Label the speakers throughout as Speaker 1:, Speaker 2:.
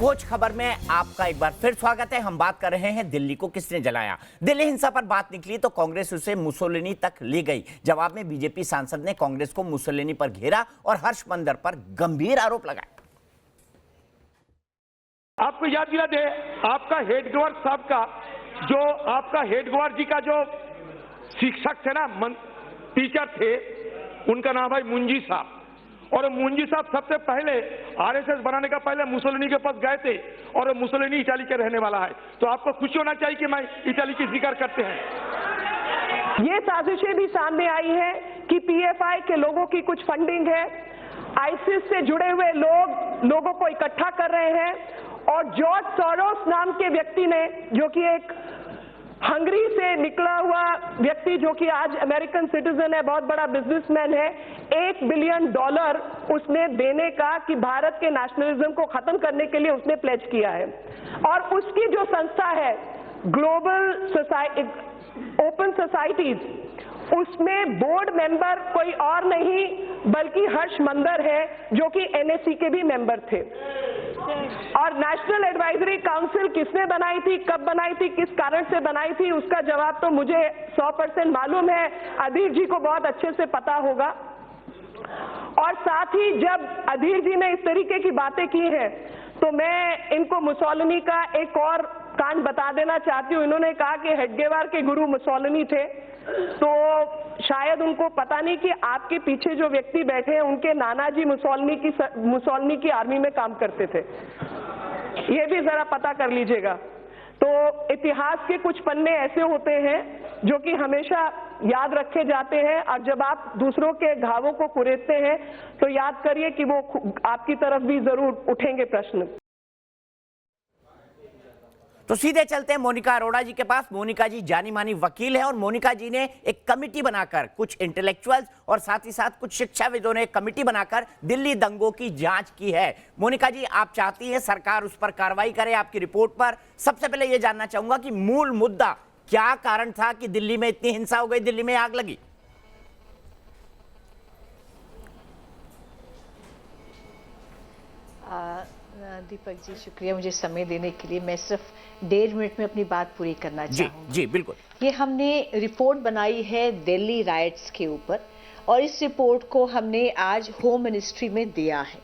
Speaker 1: खोज खबर में आपका एक बार फिर स्वागत है। हम बात कर रहे हैं दिल्ली को किसने जलाया। दिल्ली हिंसा पर बात निकली तो कांग्रेस उसे मुसोलिनी तक ले गई। जवाब में बीजेपी सांसद ने कांग्रेस को मुसोलिनी पर घेरा और हर्ष मंदर पर गंभीर आरोप लगाए।
Speaker 2: आपको याद दिला दे, आपका हेडगेवार साहब का जो आपका हेडगेवार जी का जो शिक्षक थे ना, टीचर थे, उनका नाम है मुंजी साहब। और मुंजी साहब सबसे पहले आरएसएस बनाने का पहले मुसोलिनी के पास गए थे और मुसोलिनी इटाली के रहने वाला है। तो आपको खुशी होना चाहिए कि मैं इटाली की जिक्र करते हैं।
Speaker 3: ये साजिशें भी सामने आई है कि पीएफआई के लोगों की कुछ फंडिंग है, आईसिस से जुड़े हुए लोगों को इकट्ठा कर रहे हैं। और जॉर्ज सोरोस नाम के व्यक्ति ने, जो कि एक हंगरी से निकला हुआ व्यक्ति, जो कि आज अमेरिकन सिटीजन है, बहुत बड़ा बिजनेसमैन है, $1 बिलियन उसने देने का कि भारत के नेशनलिज्म को खत्म करने के लिए उसने प्लेज किया है। और उसकी जो संस्था है ग्लोबल ओपन सोसाइटीज, उसमें बोर्ड मेंबर कोई और नहीं बल्कि हर्ष मंदर है, जो कि एनएससी के भी मेंबर थे। और नेशनल एडवाइजरी काउंसिल किसने बनाई थी, कब बनाई थी, किस कारण से बनाई थी, उसका जवाब तो मुझे 100% मालूम है, अधीर जी को बहुत अच्छे से पता होगा। और साथ ही जब अधीर जी ने इस तरीके की बातें की हैं, तो मैं इनको मुसोलिनी का एक और कांड बता देना चाहती हूँ। इन्होंने कहा कि हेडगेवार के गुरु मुसोलिनी थे, तो शायद उनको पता नहीं कि आपके पीछे जो व्यक्ति बैठे हैं उनके नाना जी मुसोलिनी की आर्मी में काम करते थे। ये भी जरा पता कर लीजिएगा। तो इतिहास के कुछ पन्ने ऐसे होते हैं जो कि हमेशा याद रखे जाते हैं, और जब आप दूसरों के घावों को कुरेदते हैं तो याद करिए कि वो आपकी तरफ भी जरूर उठेंगे प्रश्न।
Speaker 1: तो सीधे चलते हैं मोनिका अरोड़ा जी के पास। मोनिका जी जानी मानी वकील है और मोनिका जी ने एक कमिटी बनाकर, कुछ इंटेलेक्चुअल्स और साथ ही साथ कुछ शिक्षाविदों ने एक कमिटी बनाकर दिल्ली दंगों की जांच की है। मोनिका जी, आप चाहती हैं सरकार उस पर कार्रवाई करे आपकी रिपोर्ट पर। सबसे पहले यह जानना चाहूंगा कि मूल मुद्दा क्या कारण था कि दिल्ली में इतनी हिंसा हो गई, दिल्ली में आग लगी।
Speaker 4: दीपक जी, शुक्रिया मुझे समय देने के लिए। मैं सिर्फ 1.5 मिनट में अपनी बात पूरी करना चाहूँगी।
Speaker 1: जी बिल्कुल। ये
Speaker 4: हमने रिपोर्ट बनाई है दिल्ली राइट्स के ऊपर, और इस रिपोर्ट को हमने आज होम मिनिस्ट्री में दिया है।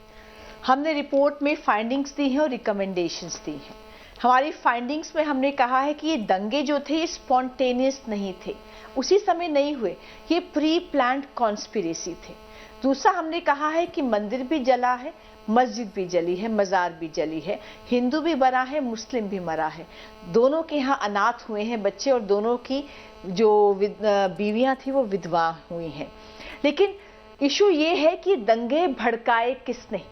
Speaker 4: हमने रिपोर्ट में फाइंडिंग्स दी हैं और रिकमेंडेशंस दी हैं। हमारी फाइंडिंग्स में हमने कहा है कि ये दंगे जो थे ये स्पॉन्टेनियस नहीं थे, उसी समय नहीं हुए, ये प्री प्लान्ड कॉन्स्पिरेसी थे। दूसरा, हमने कहा है कि मंदिर भी जला है, मस्जिद भी जली है, मजार भी जली है, हिंदू भी मरा है, मुस्लिम भी मरा है, दोनों के यहाँ अनाथ हुए हैं बच्चे, और दोनों की जो बीवियां थी वो विधवा हुई हैं। लेकिन इशू ये है कि दंगे भड़काए किसने?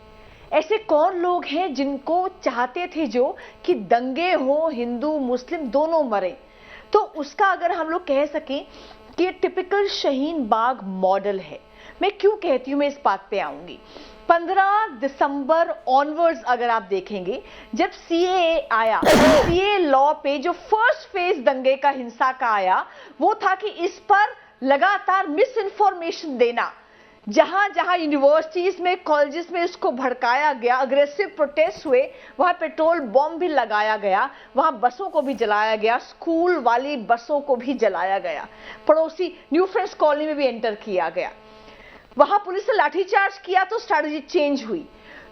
Speaker 4: ऐसे कौन लोग हैं जिनको चाहते थे जो कि दंगे हो, हिंदू मुस्लिम दोनों मरे? तो उसका अगर हम लोग कह सकें कि ये टिपिकल शाहीन बाग मॉडल है। मैं क्यों कहती हूँ, मैं इस बात पे आऊंगी। 15 दिसंबर ऑनवर्ड्स अगर आप देखेंगे, जब सीएए आया, सीएए लॉ पे जो फर्स्ट फेज दंगे का हिंसा का आया, वो था कि इस पर लगातार मिस इन्फॉर्मेशन देना। जहां जहां यूनिवर्सिटीज में, कॉलेजेस में इसको भड़काया गया, अग्रेसिव प्रोटेस्ट हुए, वहां पेट्रोल बॉम्ब भी लगाया गया, वहां बसों को भी जलाया गया, स्कूल वाली बसों को भी जलाया गया, पड़ोसी न्यू फ्रेंड्स कॉलोनी में भी एंटर किया गया। वहां पुलिस ने लाठीचार्ज किया तो स्ट्रैटेजी चेंज हुई।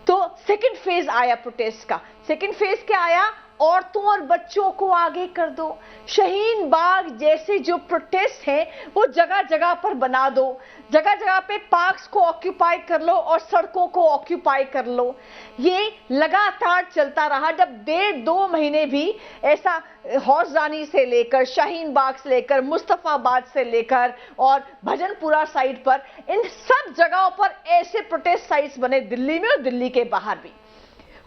Speaker 4: तो सेकंड फेज आया प्रोटेस्ट का। सेकंड फेज क्या आया? औरतों और बच्चों को आगे कर दो। शाहीन बाग जैसे जो प्रोटेस्ट हैं वो जगह जगह पर बना दो, जगह जगह पे पार्क्स को ऑक्यूपाई कर लो और सड़कों को ऑक्यूपाई कर लो। ये लगातार चलता रहा। जब 1.5-2 महीने भी ऐसा हौसरानी से लेकर, शाहीन बाग से लेकर, मुस्तफाबाद से लेकर और भजनपुरा साइड पर, इन सब जगहों पर ऐसे प्रोटेस्ट साइट्स बने, दिल्ली में और दिल्ली के बाहर भी।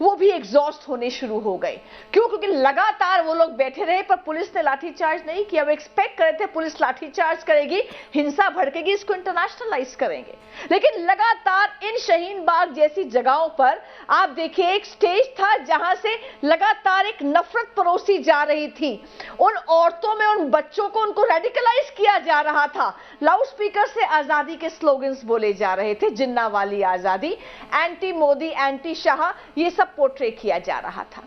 Speaker 4: वो भी एग्जॉस्ट होने शुरू हो गए। क्यों? क्योंकि लगातार वो लोग बैठे रहे, पर पुलिस ने लाठीचार्ज नहीं किया। वो एक्सपेक्ट कर रहे थे पुलिस लाठीचार्ज करेगी, हिंसा भड़केगी, इसको इंटरनेशनलाइज करेंगे। लेकिन लगातार इन शाहीन बाग जैसी जगहों पर आप देखिए, एक स्टेज था जहां से लगातार एक नफरत परोसी जा रही थी। उन औरतों में, उन बच्चों को, उनको रेडिकलाइज किया जा रहा था। लाउड स्पीकर से आजादी के स्लोगन्स बोले जा रहे थे, जिन्ना वाली आजादी, एंटी मोदी, एंटी शाह, ये सब सब पोर्ट्रे किया जा रहा था,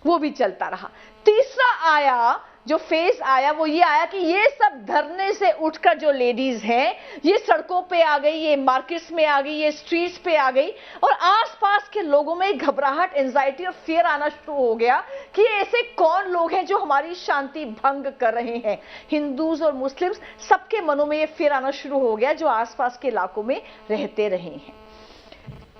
Speaker 4: वो भी चलता रहा। तीसरा आया जो फेज आया वो ये आया कि ये सब धरने से उठकर जो लेडीज हैं ये सड़कों पे आ गई, ये मार्केट्स में आ गई, ये स्ट्रीट्स पे आ गई और आसपास के लोगों में घबराहट, एंजाइटी और फियर आना शुरू हो गया कि ऐसे कौन लोग हैं जो हमारी शांति भंग कर रहे हैं। हिंदूज और मुस्लिम्स सबके मनों में ये फियर आना शुरू हो गया जो आसपास के इलाकों में रहते रहे हैं।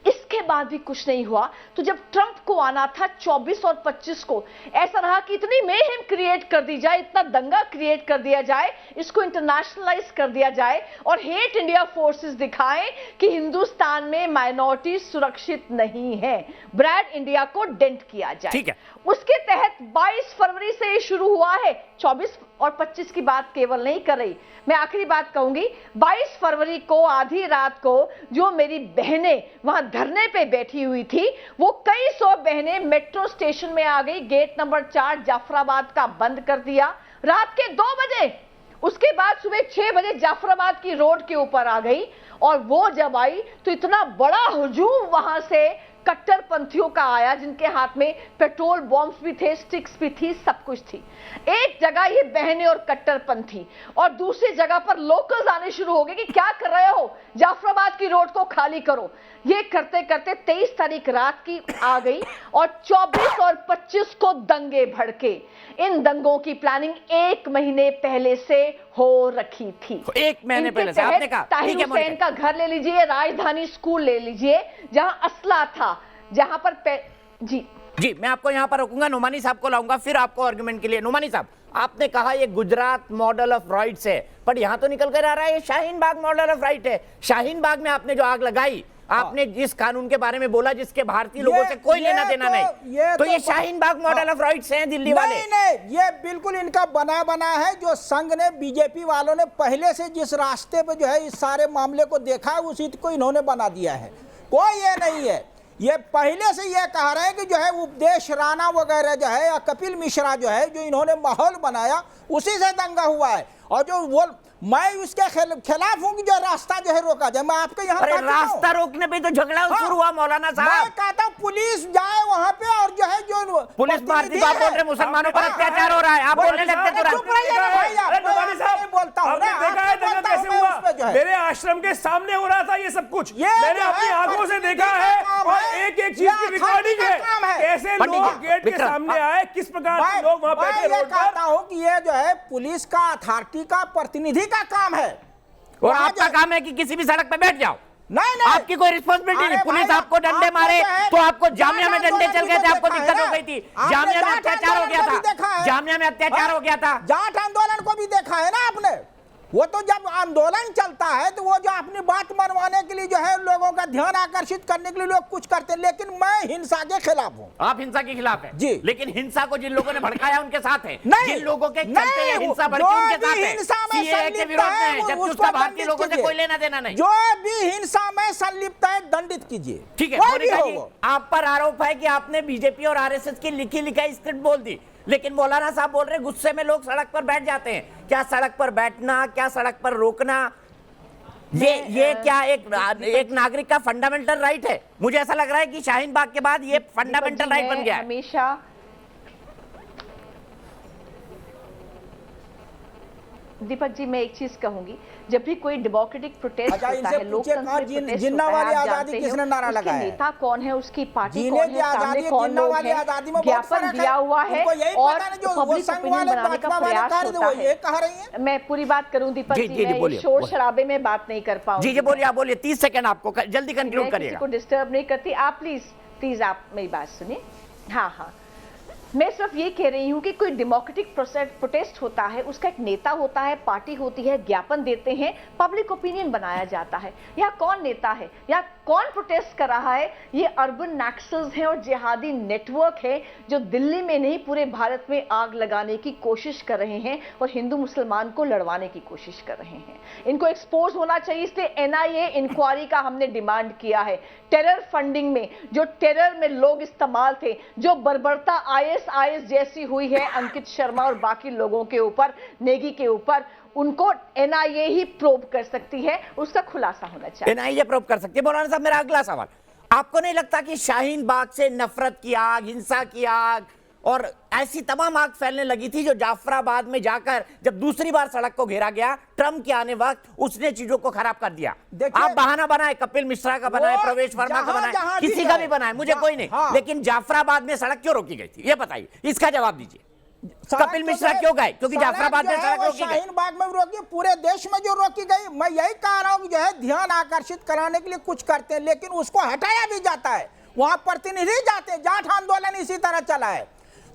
Speaker 4: इसके बाद भी कुछ नहीं हुआ तो जब ट्रंप को आना था 24 और 25 को, ऐसा रहा कि इतनी मेहम क्रिएट कर दी जाए, इतना दंगा क्रिएट कर दिया जाए, इसको इंटरनेशनलाइज कर दिया जाए और हेट इंडिया फोर्सेस दिखाएं कि हिंदुस्तान में माइनॉरिटी सुरक्षित नहीं है, ब्रैड इंडिया को डेंट किया जाए।
Speaker 1: ठीक है।
Speaker 4: उसके तहत 22 फरवरी से ये शुरू हुआ है। 24 और 25 की बात केवल नहीं कर रही, मैं आखिरी बात कहूंगी। 22 फरवरी को आधी रात को जो मेरी बहनें वहां धरने पे बैठी हुई थी, वो कई सौ बहनें मेट्रो स्टेशन में आ गई, गेट नंबर 4 जाफराबाद का बंद कर दिया रात के 2 बजे। उसके बाद सुबह 6 बजे जाफराबाद की रोड के ऊपर आ गई और वो जब आई तो इतना बड़ा हुजूम वहां से कट्टरपंथियों का आया जिनके हाथ में पेट्रोल बॉम्ब्स भी थे, स्टिक्स भी थी, सब कुछ थी। एक जगह ये बहनें और कट्टरपंथी और दूसरी जगह पर लोकल्स आने शुरू हो गए कि क्या कर रहे हो, जाफराबाद की रोड को खाली करो। ये करते करते 23 तारीख रात की आ गई और 24 और 25 को दंगे भड़के। इन दंगों की प्लानिंग 1 महीने पहले से हो रखी थी।
Speaker 1: 1 महीने पहले से आपने कहा।
Speaker 4: ताहिर हुसैन का घर ले लीजिए, राजधानी स्कूल ले लीजिए, जहां असला था, जहां पर जी
Speaker 1: मैं आपको यहां पर रोकूंगा, नोमानी साहब को लाऊंगा फिर आपको आर्गुमेंट के लिए। नोमानी साहब, आपने कहा ये गुजरात मॉडल ऑफ राइट्स है, पर यहां तो निकल कर आ रहा है ये Shaheen Bagh model of right है। शाहीन बाग में आपने जो आग लगाई, आपने जिस कानून के बारे में बोला जिसके भारतीय लोगों से कोई लेना देना नहीं, तो ये Shaheen Bagh model of rights हैं दिल्ली वाले।
Speaker 5: नहीं, ये बिल्कुल इनका बना है जो संघ ने, बीजेपी वालों ने पहले से जिस रास्ते पे जो है इस सारे मामले को देखा है उसी को इन्होंने बना दिया है। कोई ये नहीं है, ये पहले से ये कह रहे हैं कि जो है उपदेश राणा वगैरह जो है या कपिल मिश्रा जो है जो इन्होंने माहौल बनाया उसी से दंगा हुआ है। और जो वो मैं उसके खिलाफ हूँ कि जो रास्ता जो है रोका जाए। मैं आपके यहाँ
Speaker 1: रास्ता रोकने पे तो झगड़ा शुरू हुआ मौलाना साहब।
Speaker 5: मैं कहता हूँ पुलिस जाए वहाँ पे और जो है जो
Speaker 1: पुलिस भारतीय आप बोल रहे मुसलमानों पर अत्याचार हो रहा है, आप बोलने लगते
Speaker 6: तुरंत। मेरे आश्रम के सामने हो रहा था ये सब कुछ, मैंने अपनी आंखों से देखा है और एक एक चीज की रिकॉर्डिंग है। कैसे लोग गेट के सामने आए, किस प्रकार से लोग वहाँ बैठे रोड पर।
Speaker 5: कहता हूँ कि ये जो है पुलिस का अथॉरिटी का प्रतिनिधि का काम है
Speaker 1: और आपका काम है कि किसी भी सड़क पे बैठ जाओ।
Speaker 5: नहीं,
Speaker 1: आपकी कोई रिस्पॉन्सिबिलिटी नहीं। पुलिस आपको डंडे मारे तो आपको जामिया में डंडे चल गए थे, आपको दिक्कत हो गई थी, जामिया में अत्याचार हो गया था, जामिया में अत्याचार हो गया था।
Speaker 5: जाट आंदोलन को भी देखा है ना आपने। वो तो जब आंदोलन चलता है तो वो जो अपनी बात मनवाने के लिए जो है लोगों का ध्यान आकर्षित करने के लिए लोग कुछ करते हैं, लेकिन मैं हिंसा के खिलाफ हूँ।
Speaker 1: आप हिंसा के खिलाफ हैं
Speaker 5: जी,
Speaker 1: लेकिन हिंसा को जिन लोगों ने भड़काया उनके साथ है,
Speaker 5: नहीं,
Speaker 1: जिन लोगों के चलते ये हिंसा भड़की उनके साथ है, सीएए के विरोध में है, जबकि उसका भारतीय लोगों से कोई लेना देना नहीं।
Speaker 5: जो भी हिंसा में संलिप्त है दंडित कीजिए।
Speaker 1: ठीक है मोनिका जी, आप पर आरोप है कि आपने बीजेपी और आरएसएस की लिखी लिखाई स्क्रिप्ट बोल दी, लेकिन मौलाना साहब बोल रहे गुस्से में लोग सड़क पर बैठ जाते हैं। क्या सड़क पर बैठना, क्या सड़क पर रोकना, ये क्या एक नागरिक का फंडामेंटल राइट है? मुझे ऐसा लग रहा है कि शाहीन बाग के बाद ये फंडामेंटल राइट बन गया है।
Speaker 4: हमेशा दीपक जी मैं एक चीज कहूंगी, जब भी कोई डेमोक्रेटिक प्रोटेस्ट होता है, लोकतंत्र
Speaker 5: जिन्ना वाली आजादी किसने नारा लगाया है,
Speaker 4: नेता कौन है, उसकी पार्टी कौन है, सामने कौन लोग हैं, ज्ञापन दिया हुआ है और पब्लिक ओपिनियन बनाने का प्रयास होता है। मैं पूरी बात करूं दीपक जी, मैं शोर शराबे में बात नहीं कर पाऊंगी।
Speaker 1: जी बोलिए, आप बोलिए, 30 सेकंड आपको, जल्दी कंक्लूड करिएगा।
Speaker 4: किसी को डिस्टर्ब नहीं करती, आप प्लीज आप मेरी बात सुनिए। हाँ, मैं सिर्फ ये कह रही हूं कि कोई डेमोक्रेटिक प्रोटेस्ट होता है, उसका एक नेता होता है, पार्टी होती है, ज्ञापन देते हैं, पब्लिक ओपिनियन बनाया जाता है। या कौन नेता है या कौन प्रोटेस्ट कर रहा है? ये अर्बन नक्सल्स हैं और जिहादी नेटवर्क है जो दिल्ली में नहीं पूरे भारत में आग लगाने की कोशिश कर रहे हैं और हिंदू मुसलमान को लड़वाने की कोशिश कर रहे हैं। इनको एक्सपोज होना चाहिए, इसलिए एनआईए इंक्वायरी का हमने डिमांड किया है। टेरर फंडिंग में जो टेरर में लोग इस्तेमाल थे, जो बर्बरता आईएस जैसी हुई है अंकित शर्मा और बाकी लोगों के ऊपर, नेगी के ऊपर, उनको एनआईए ही प्रोब कर सकती है, उसका खुलासा होना चाहिए।
Speaker 1: एनआईए प्रोब कर सकती है। मौलाना साहब, मेरा अगला सवाल, आपको नहीं लगता कि शाहीन बाग से नफरत की आग, हिंसा की आग और ऐसी तमाम आग फैलने लगी थी, जो जाफराबाद में जाकर जब दूसरी बार सड़क को घेरा गया ट्रंप के आने वक्त, उसने चीजों को खराब कर दिया। आप बहाना बनाए, कपिल मिश्रा का बनाए, प्रवेश वर्मा का बनाए, किसी का भी बनाए, मुझे कोई नहीं, लेकिन जाफराबाद में सड़क क्यों रोकी गई थी, ये बताइए, इसका जवाब दीजिए। कपिल मिश्रा क्यों गए? क्योंकि जाफराबाद में सड़क रोकी गई।
Speaker 5: शाहीन बाग में रोकी, पूरे देश में जो रोकी गई। मैं यही कह रहा हूं कि जो है ध्यान आकर्षित कराने के लिए कुछ करते हैं, लेकिन उसको हटाया भी जाता है। वहां प्रतिनिधि जाते हैं, जाट आंदोलन इसी तरह चला है।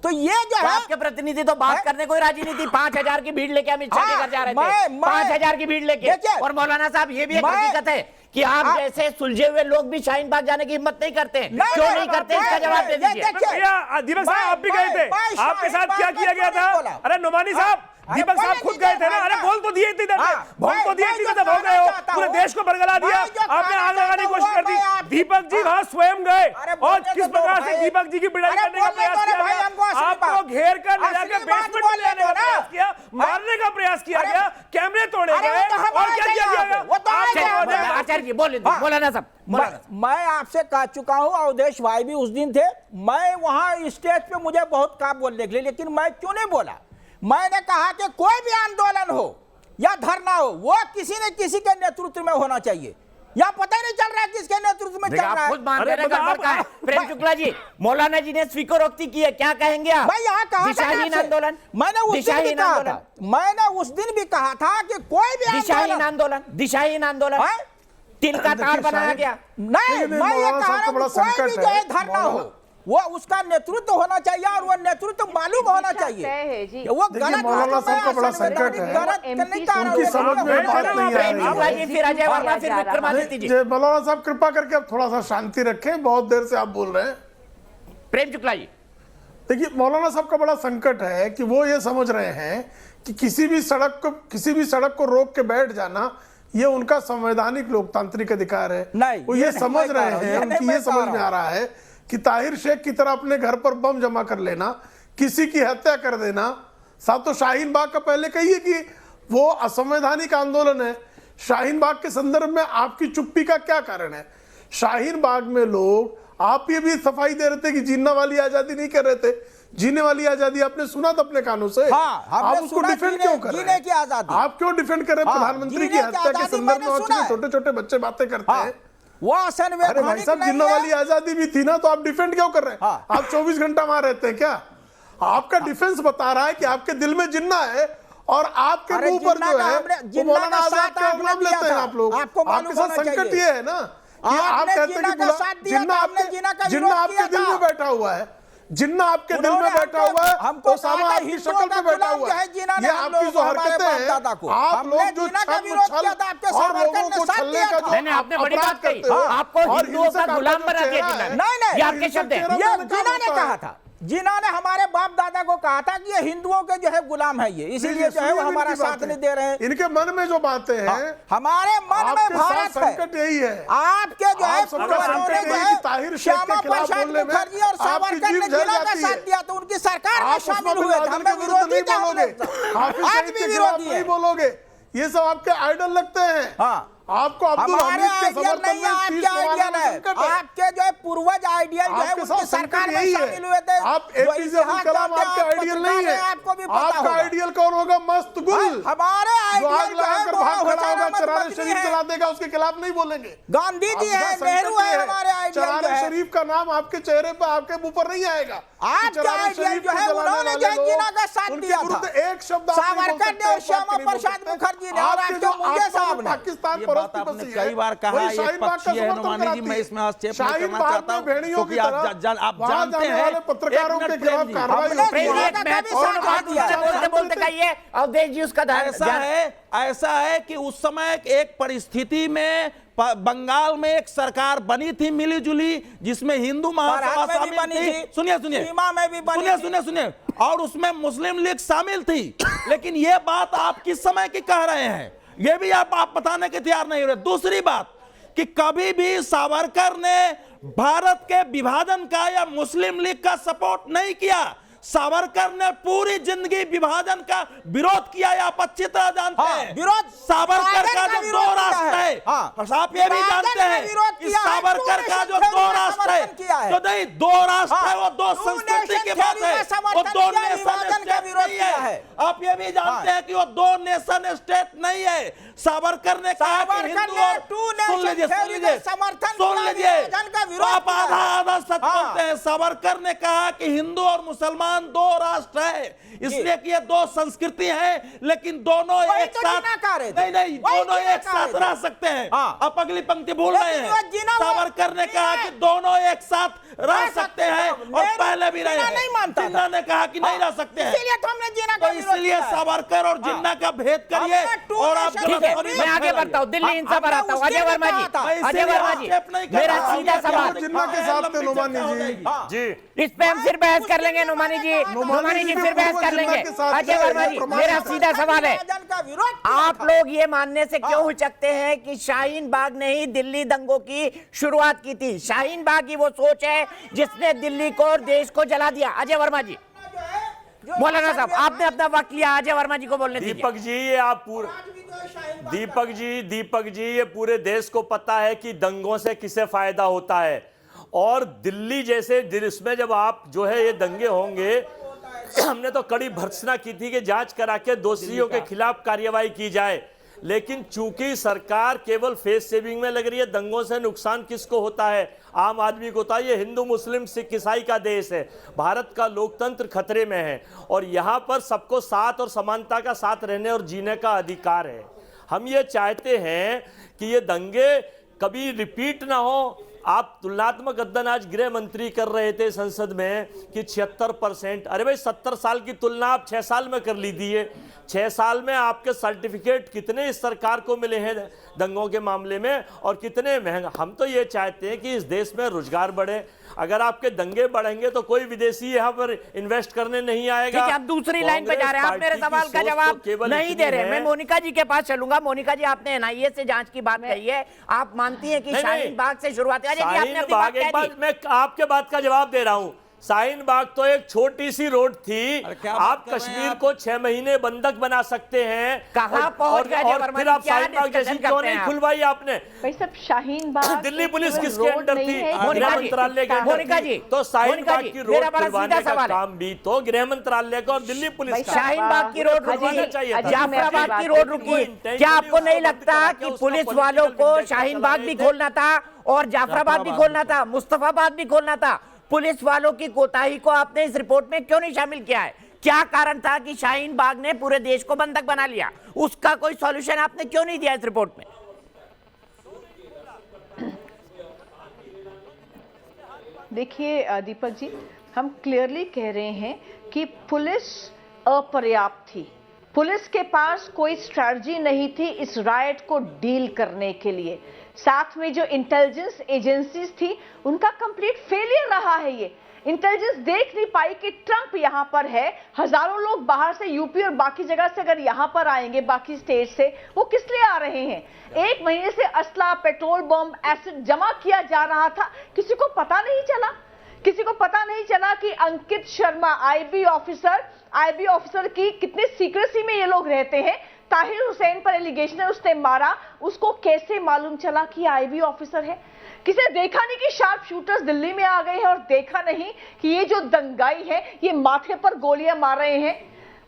Speaker 5: तो ये जो है,
Speaker 1: आपके प्रतिनिधि तो बात करने कोई राजी नहीं थी। 5,000 की भीड़ लेके अमित शाह के घर जा रहे थे, 5,000 की भीड़ लेके। और मौलाना साहब, ये भी एक हकीकत है कि आप जैसे सुलझे हुए लोग भी शाहीन बाग जाने की हिम्मत नहीं करते। क्यों नहीं करते, इसका जवाब दे दीजिए।
Speaker 6: भैया दीपक साहब, आप भी गए थे, आपके साथ क्या किया गया था? अरे नुमानी साहब, दीपक साहब खुद गए थे ना। अरे बोल तो दिए इतनी देर में, बोल तो दिए इतनी देर, हो गए हो, पूरे देश को बरगला दिया, आपने आग लगाने की कोशिश कर दी। दीपक जी वहां स्वयं गए और किस प्रकार से दीपक जी की पिटाई करने का प्रयास किया गया, आपको घेर कर ले जाकर बेसमेंट में ले जाने का प्रयास किया, मारने का प्रयास किया गया, कैमरे तोड़े गए, और क्या किया गया?
Speaker 1: आचार्य जी बोले, मौलाना साहब,
Speaker 5: मैं आपसे कह चुका हूं, अवधेश भाई भी उस दिन थे, मैं वहां स्टेज पे मुझे बहुत कहा बोलने के लिए, लेकिन मैं क्यों नहीं बोला? मैंने कहा कि कोई भी आंदोलन हो या धरना हो, वो किसी न किसी के नेतृत्व में होना चाहिए। या पता ही नहीं चल रहा है किसके नेतृत्व में चल रहा है।
Speaker 1: प्रेम शुक्ला जी, मौलाना जी ने स्वीकारोक्ति की है, क्या कहेंगे आप?
Speaker 5: मैं यहाँ कहा
Speaker 1: दिशाहीन आंदोलन,
Speaker 5: मैंने उस दिन भी कहा था कि कोई भी
Speaker 1: दिशाहीन आंदोलन, तिल का तार बनाया गया।
Speaker 5: नहीं, मैं ये कह रहा हूं कोई भी जो है धरना हो, वो उसका नेतृत्व होना चाहिए, और वो नेतृत्व मालूम होना चाहिए। वो गलत,
Speaker 7: मौलाना साहब का बड़ा संकट है, उनकी समझ में बात नहीं आ रही है। मौलाना साहब कृपा करके अब थोड़ा सा शांति रखें, बहुत देर से आप बोल रहे हैं।
Speaker 1: प्रेम शुक्ला जी,
Speaker 7: देखिए मौलाना साहब का बड़ा संकट है कि वो ये समझ रहे हैं कि किसी भी सड़क को रोक के बैठ जाना ये उनका संवैधानिक लोकतांत्रिक अधिकार है।
Speaker 5: नहीं,
Speaker 7: वो ये समझ रहे हैं, उनकी ये समझ में आ रहा है कि ताहिर शेख की तरह अपने घर पर बम जमा कर लेना, किसी की हत्या कर देना, साथ तो शाहीन बाग का पहले कहिए कि वो असंवैधानिक आंदोलन है। शाहीन बाग के संदर्भ में आपकी चुप्पी का क्या कारण है? शाहीन बाग में लोग, आप ये भी सफाई दे रहे थे कि जीने वाली आजादी नहीं कर रहे थे, जीने वाली आजादी आपने सुना था अपने कानों से। आप उसको डिफेंड क्यों कर रहे हैं? आप क्यों डिफेंड कर रहे हैं? प्रधानमंत्री की हत्या के संदर्भ में छोटे छोटे बच्चे बातें करते हैं। अरे भाई साहब, जिन्ना वाली आजादी भी थी ना, तो आप डिफेंड क्यों कर रहे हैं? आप 24 घंटा वहां रहते हैं क्या? आपका डिफेंस बता रहा है कि आपके दिल में जिन्ना है, और आपके मुंह पर जो है मौलाना आजाद का अपना लेते हैं आप लोग। आपके साथ संकट ये है ना कि आप कहते हैं कि जिन्ना आपके दिल में बैठा हुआ है, जिन्ना आपके दिल में बैठा हुआ है, ओसामा आपकी शक्ल पे बैठा हुआ है। ये आपकी जो हरकतें हैं, आप लोग जो छल और लोगों को छलने का जो
Speaker 1: आपने बड़ी बात कही, आपको हिंदुओं का गुलाम बना दिया जिन्ना। ये आपके शब्द हैं।
Speaker 5: ये जिन्होंने कहा था, जिन्होंने हमारे बाप दादा को कहा था कि ये हिंदुओं के जो है गुलाम है, ये इसीलिए जो है वो हमारा साथ नहीं दे रहे हैं।
Speaker 7: इनके मन में जो बातें हैं,
Speaker 5: हमारे मन में भारत है।
Speaker 7: संकट यही है,
Speaker 5: आपके जो है
Speaker 7: ताहिर शेख के खिलाफ बोलने में
Speaker 5: और सावरकर ने जिन्ना का साथ दिया, तो उनकी सरकार में शामिल हुए थे। हमें विरोधी आज भी विरोधी
Speaker 7: नहीं बोलोगे, ये सब आपके आइडल लगते हैं। आपको अब्दुल हमीद के समर्थन में
Speaker 5: आपके जो है पूर्वज आइडियल जो है उनकी सरकार में शामिल हुए थे।
Speaker 7: आप एपीजे अब्दुल कलाम आपके आइडियल नहीं है।
Speaker 5: आपको भी पता
Speaker 7: आपका आइडियल कौन होगा? मस्त गुल।
Speaker 5: हमारे
Speaker 7: आग लगाकर भाग खड़ा होगा, चरारे शरीफ जला देगा, उसके खिलाफ नहीं बोलेंगे।
Speaker 5: गांधी जी है, नेहरू है, हमारे आइडियल।
Speaker 7: चरारे शरीफ का नाम आपके चेहरे पर, आपके मुंह पर नहीं आएगा।
Speaker 5: आपके आइडियल जो है उन्होंने जिन्ना का साथ दिया था।
Speaker 7: एक शब्द
Speaker 5: सावरकर ने और श्यामा प्रसाद मुखर्जी ने और आपके मुझे साहब ने।
Speaker 7: पाकिस्तान
Speaker 8: आपने कई बार कहा ये पक्षी है हनुमानी जी, मैं इसमें हस्तक्षेप नहीं करना चाहता हूं, क्योंकि आप जानते हैं
Speaker 7: पत्रकारों के खिलाफ कार्रवाई
Speaker 1: बोलते कहिए अवधेश जी उसका
Speaker 8: ऐसा है कि उस समय एक परिस्थिति में बंगाल में एक सरकार बनी थी मिली जुली, जिसमें हिंदू महासभा शामिल थी। सुनिए, और उसमें मुस्लिम लीग शामिल थी। लेकिन यह बात आप किस समय की कह रहे हैं, यह भी आप बताने के तैयार नहीं हो रहे। दूसरी बात कि कभी भी सावरकर ने भारत के विभाजन का या मुस्लिम लीग का सपोर्ट नहीं किया। सावरकर ने पूरी जिंदगी विभाजन का विरोध किया, आप अच्छी तरह जानते हैं।
Speaker 5: विरोध
Speaker 8: सावरकर का जो दो राष्ट्र है, आप ये भी जानते हैं कि सावरकर का जो दो राष्ट्र है, तो नहीं दो राष्ट्र है, वो दो संस्कृति की बात है, वो दो नेशन स्टेट नहीं है। आप ये भी जानते हैं कि वो दो नेशन स्टेट नहीं है। सावरकर ने कहा कि हिंदू और सुन लीजिए, आप आधा आधा सच बोलते हैं। सावरकर ने कहा कि हिंदू और मुसलमान दो राष्ट्र है, इसलिए कि ये दो संस्कृति है, लेकिन दोनों एक साथ नहीं दोनों एक साथ रह सकते हैं। आप अगली पंक्ति भूल रहे हैं। सावरकर ने कहा कि दोनों एक साथ रह सकते हैं और पहले भी रहे हैं। जिन्ना ने कहा कि नहीं रह सकते हैं, तो इसलिए सावरकर और जिन्ना का भेद करिए और आप
Speaker 1: मैं आगे बढ़ता हूँ, दिल्ली हिंसा पर आता हूँ। अजय वर्मा जी, मेरा सीधा सवाल,
Speaker 7: जिन्ना के साथ थे नोमानी जी,
Speaker 1: इस पे हम फिर बहस कर लेंगे। नोमानी जी फिर बहस कर लेंगे। अजय वर्मा जी, मेरा सीधा सवाल है, आप लोग ये मानने से क्यों हिचकते हैं कि शाहीन बाग ने ही दिल्ली दंगों की शुरुआत की थी? शाहीन बाग की वो सोच है जिसने दिल्ली को और देश को जला दिया। अजय वर्मा जी, मौलाना साहब आपने अपना वक्त लिया, अजय वर्मा जी को बोलने दीजिए।
Speaker 9: दीपक जी, ये आप पूरे दीपक जी ये पूरे देश को पता है कि दंगों से किसे फायदा होता है, और दिल्ली जैसे इसमें जब आप जो है ये दंगे होंगे, हमने तो कड़ी भर्त्सना की थी कि जांच करा के दोषियों के खिलाफ कार्रवाई की जाए, लेकिन चूंकि सरकार केवल फेस सेविंग में लग रही है, दंगों से नुकसान किसको होता है? आम आदमी को होता है। ये हिंदू मुस्लिम सिख ईसाई का देश है, भारत का लोकतंत्र खतरे में है, और यहाँ पर सबको साथ और समानता का साथ रहने और जीने का अधिकार है। हम ये चाहते हैं कि ये दंगे कभी रिपीट ना हो। आप तुलनात्मक अध्ययन आज गृह मंत्री कर रहे थे संसद में कि 76%, अरे भाई 70 साल की तुलना आप 6 साल में कर लीजिए। 6 साल में आपके सर्टिफिकेट कितने इस सरकार को मिले हैं दंगों के मामले में, और कितने महंगा। हम तो ये चाहते हैं कि इस देश में रोजगार बढ़े। अगर आपके दंगे बढ़ेंगे तो कोई विदेशी यहाँ पर इन्वेस्ट करने नहीं आएगा।
Speaker 1: आप दूसरी लाइन पे जा रहे हैं, आप मेरे सवाल का जवाब नहीं दे रहे। मैं मोनिका जी के पास चलूंगा। मोनिका जी, आपने एनआईए से जांच की बात कही है, आप मानती हैं कि शाहीन बाग से शुरुआत?
Speaker 9: मैं आपके बात का जवाब दे रहा हूं। शाहीन बाग तो एक छोटी सी रोड थी, आप कश्मीर को 6 महीने बंधक बना सकते हैं।
Speaker 1: कहां पहुंच गए?
Speaker 9: और फिर आप शाहीन बाग जैसी क्यों नहीं खुलवाई आपने?
Speaker 4: भाई सब शाहीन बाग
Speaker 9: दिल्ली पुलिस किसके अंडर थी? गृह मंत्रालय के
Speaker 1: मोनिका
Speaker 9: अंडर
Speaker 1: जी,
Speaker 9: थी। तो शाहीन बाग की रोड खुलवाने का काम भी तो गृह मंत्रालय का और दिल्ली पुलिस का।
Speaker 1: शाहीन बाग की रोड रुकवाना चाहिए, जाफराबाद की रोड रुकी। क्या आपको नहीं लगता कि पुलिस वालों को शाहीन बाग भी खोलना था और जाफराबाद भी खोलना था, मुस्तफाबाद भी खोलना था? पुलिस वालों की कोताही को आपने इस रिपोर्ट में क्यों नहीं शामिल किया है? क्या कारण था कि शाहीन बाग ने पूरे देश को बंधक बना लिया? उसका कोई सॉल्यूशन आपने क्यों नहीं दिया इस रिपोर्ट में?
Speaker 4: देखिए दीपक जी, हम क्लियरली कह रहे हैं कि पुलिस अपर्याप्त थी। पुलिस के पास कोई स्ट्रैटेजी नहीं थी इस रायट को डील करने के लिए। साथ में जो इंटेलिजेंस एजेंसीज थी उनका कंप्लीट फेलियर रहा है। ये इंटेलिजेंस देख नहीं पाई कि ट्रंप यहाँ पर है, हजारों लोग बाहर से यूपी और बाकी जगह से अगर यहाँ पर आएंगे बाकी स्टेट से, वो किस लिए आ रहे हैं? 1 महीने से असला, पेट्रोल बम, एसिड जमा किया जा रहा था, किसी को पता नहीं चला। किसी को पता नहीं चला कि अंकित शर्मा आईबी ऑफिसर की कितनी सीक्रेसी में ये लोग रहते हैं। ताहिर हुसैन पर एलिगेशन है, उसने मारा, उसको कैसे मालूम चला कि आईबी ऑफिसर है? किसी देखा नहीं कि शार्प शूटर्स दिल्ली में आ गए हैं, और देखा नहीं कि ये जो दंगाई है ये माथे पर गोलियां मार रहे हैं।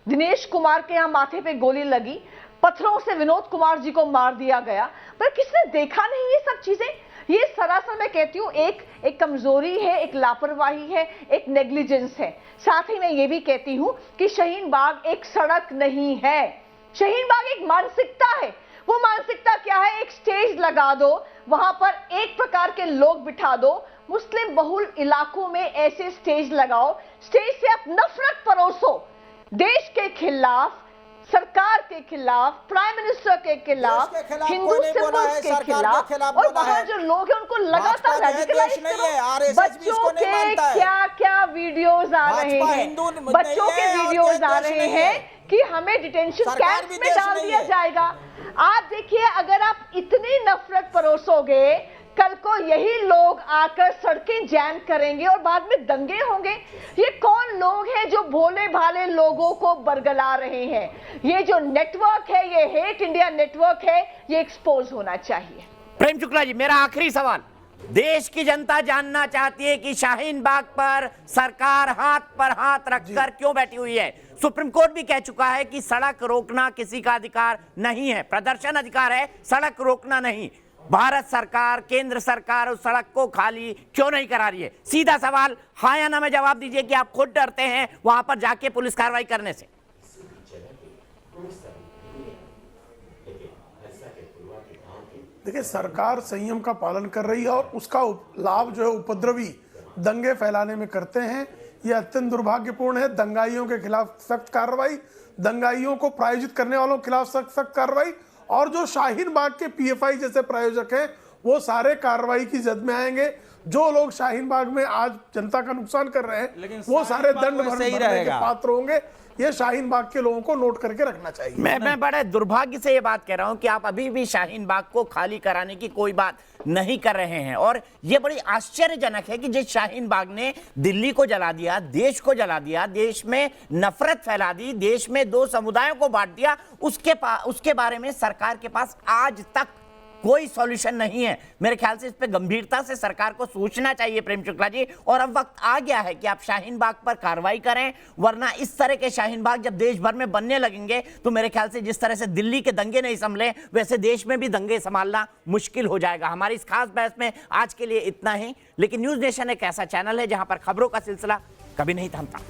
Speaker 4: दिनेश कुमार के यहाँ माथे पे गोली लगी, पत्थरों से विनोद कुमार जी को मार दिया गया, पर किसने देखा नहीं ये सब चीजें? ये सरासर मैं कहती हूँ एक कमजोरी है, एक लापरवाही है, एक नेग्लिजेंस है। साथ ही मैं ये भी कहती हूँ कि शाहीन बाग एक सड़क नहीं है, शाहीन बाग एक मानसिकता है। वो मानसिकता क्या है? एक स्टेज लगा दो, वहां पर एक प्रकार के लोग बिठा दो, मुस्लिम बहुल इलाकों में ऐसे स्टेज लगाओ, स्टेज से आप नफरत परोसो देश के खिलाफ, सरकार के खिलाफ, प्राइम मिनिस्टर के खिलाफ, हिंदू सिंबल्स के खिलाफ, और वहां जो लोग हैं उनको लगातार रेडिकलाइज करो। बच्चों के क्या क्या वीडियोस आ रहे हैं, बच्चों के वीडियोस आ रहे हैं कि हमें डिटेंशन कैंप में डाल दिया जाएगा। आप देखिए, अगर आप इतनी नफरत परोसोगे कल को यही लोग आकर सड़कें जैम करेंगे और बाद में दंगे होंगे। ये कौन लोग हैं जो भोले भाले लोगों को बरगला रहे हैं? ये जो नेटवर्क है, ये हेट इंडिया नेटवर्क है, ये एक्सपोज होना चाहिए।
Speaker 1: प्रेम शुक्ला जी, मेरा आखिरी सवाल, देश की जनता जानना चाहती है कि शाहीन बाग पर सरकार हाथ पर हाथ रखकर क्यों बैठी हुई है? सुप्रीम कोर्ट भी कह चुका है कि सड़क रोकना किसी का अधिकार नहीं है, प्रदर्शन अधिकार है, सड़क रोकना नहीं। भारत सरकार, केंद्र सरकार उस सड़क को खाली क्यों नहीं करा रही है? सीधा सवाल, हाँ या ना में जवाब दीजिए कि आप खुद डरते हैं वहां पर जाके पुलिस कार्रवाई करने से।
Speaker 7: देखिए, सरकार संयम का पालन कर रही है और उसका लाभ जो है उपद्रवी दंगे फैलाने में करते हैं। यह अत्यंत दुर्भाग्यपूर्ण है। दंगाइयों के खिलाफ सख्त कार्रवाई, दंगाइयों को प्रायोजित करने वालों के खिलाफ सख्त कार्रवाई, और जो शाहीन बाग के पीएफआई जैसे प्रायोजक हैं वो सारे कार्रवाई की जद में आएंगे। जो लोग शाहीन बाग में आज जनता का नुकसान कर रहे हैं वो सारे दंड भरने के पात्र होंगे। ये शाहीन बाग के लोगों को नोट करके रखना चाहिए।
Speaker 1: मैं बड़े दुर्भाग्य से ये बात कह रहा हूं कि आप अभी भी शाहीन बाग को खाली कराने की कोई बात नहीं कर रहे हैं, और ये बड़ी आश्चर्यजनक है कि जिस शाहीन बाग ने दिल्ली को जला दिया, देश को जला दिया, देश में नफरत फैला दी, देश में दो समुदायों को बांट दिया, उसके बारे में सरकार के पास आज तक कोई सॉल्यूशन नहीं है। मेरे ख्याल से इस पे गंभीरता से सरकार को सोचना चाहिए प्रेम शुक्ला जी, और अब वक्त आ गया है कि आप शाहीन बाग पर कार्रवाई करें, वरना इस तरह के शाहीन बाग जब देश भर में बनने लगेंगे तो मेरे ख्याल से जिस तरह से दिल्ली के दंगे नहीं संभले वैसे देश में भी दंगे संभालना मुश्किल हो जाएगा। हमारी इस खास बहस में आज के लिए इतना ही, लेकिन न्यूज नेशन एक ऐसा चैनल है जहां पर खबरों का सिलसिला कभी नहीं थमता।